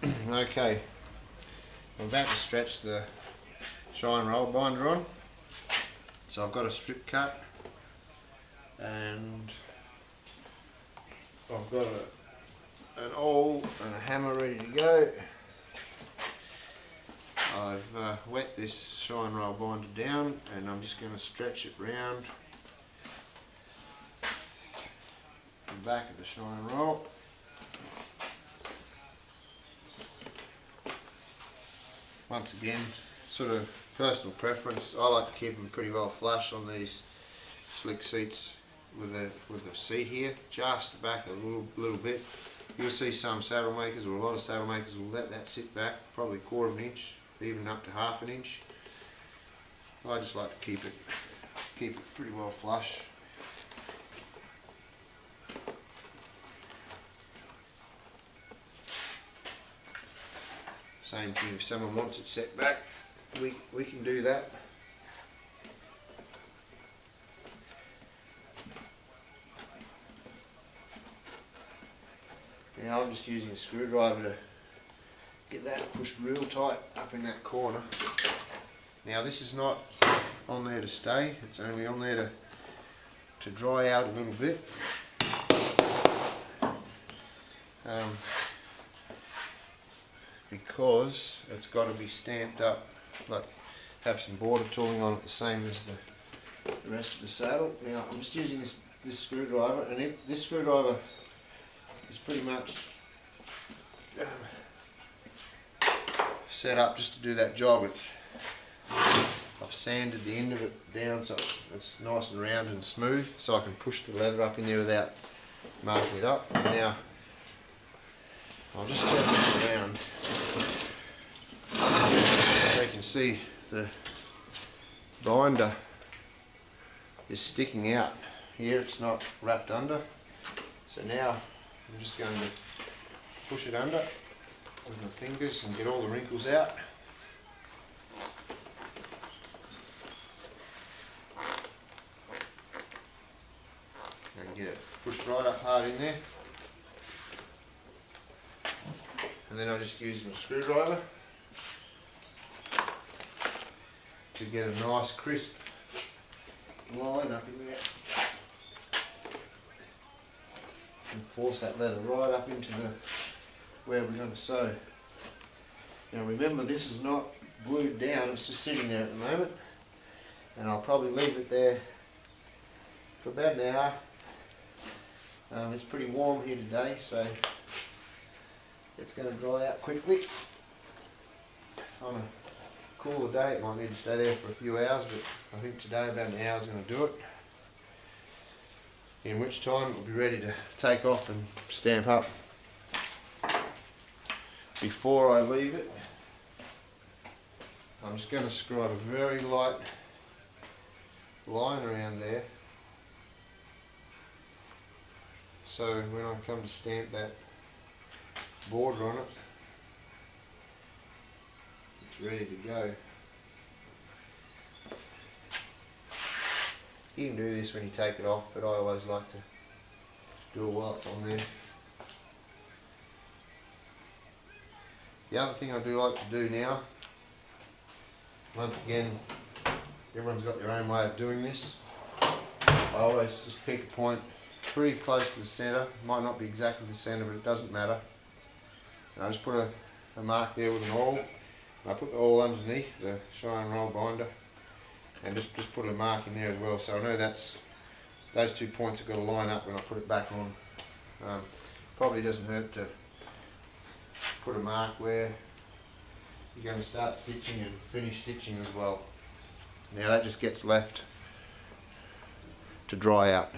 Okay, I'm about to stretch the Cheyenne Roll Binder on. So I've got a strip cut and I've got an awl and a hammer ready to go. I've wet this Cheyenne Roll Binder down and I'm just going to stretch it round the back of the Cheyenne Roll. Once again, sort of personal preference, I like to keep them pretty well flush on these slick seats with the seat here, just back a little bit. You'll see some saddle makers, or a lot of saddle makers, will let that sit back probably a quarter of an inch, even up to half an inch. I just like to keep it pretty well flush. Same thing, if someone wants it set back, we can do that. Now I'm just using a screwdriver to get that pushed real tight up in that corner. Now this is not on there to stay, it's only on there to dry out a little bit. Because it's got to be stamped up, like have some border tooling on it, the same as the rest of the saddle. Now I'm just using this screwdriver, and this screwdriver is pretty much set up just to do that job. I've sanded the end of it down so it's nice and round and smooth, so I can push the leather up in there without marking it up. Now I'll just turn this around so you can see the binder is sticking out. Here it's not wrapped under, so now I'm just going to push it under with my fingers and get all the wrinkles out. And get it pushed right up hard in there. And then I just use my screwdriver to get a nice crisp line up in there and force that leather right up into where we're going to sew. Now remember, this is not glued down, it's just sitting there at the moment, and I'll probably leave it there for about an hour. It's pretty warm here today, so it's going to dry out quickly. On a cooler day it might need to stay there for a few hours, but I think today about an hour is going to do it. In which time it will be ready to take off and stamp up. Before I leave it, I'm just going to scribe a very light line around there, so when I come to stamp that border on it, it's ready to go. You can do this when you take it off, but I always like to do it while it's on there. The other thing I do like to do now, once again, everyone's got their own way of doing this. I always just pick a point pretty close to the centre. Might not be exactly the centre, but it doesn't matter. And I just put a mark there with an awl. I put the awl underneath the Cheyenne Roll Binder and just put a mark in there as well, so I know those 2 points have got to line up when I put it back on. Probably doesn't hurt to put a mark where you're going to start stitching and finish stitching as well. Now that just gets left to dry out.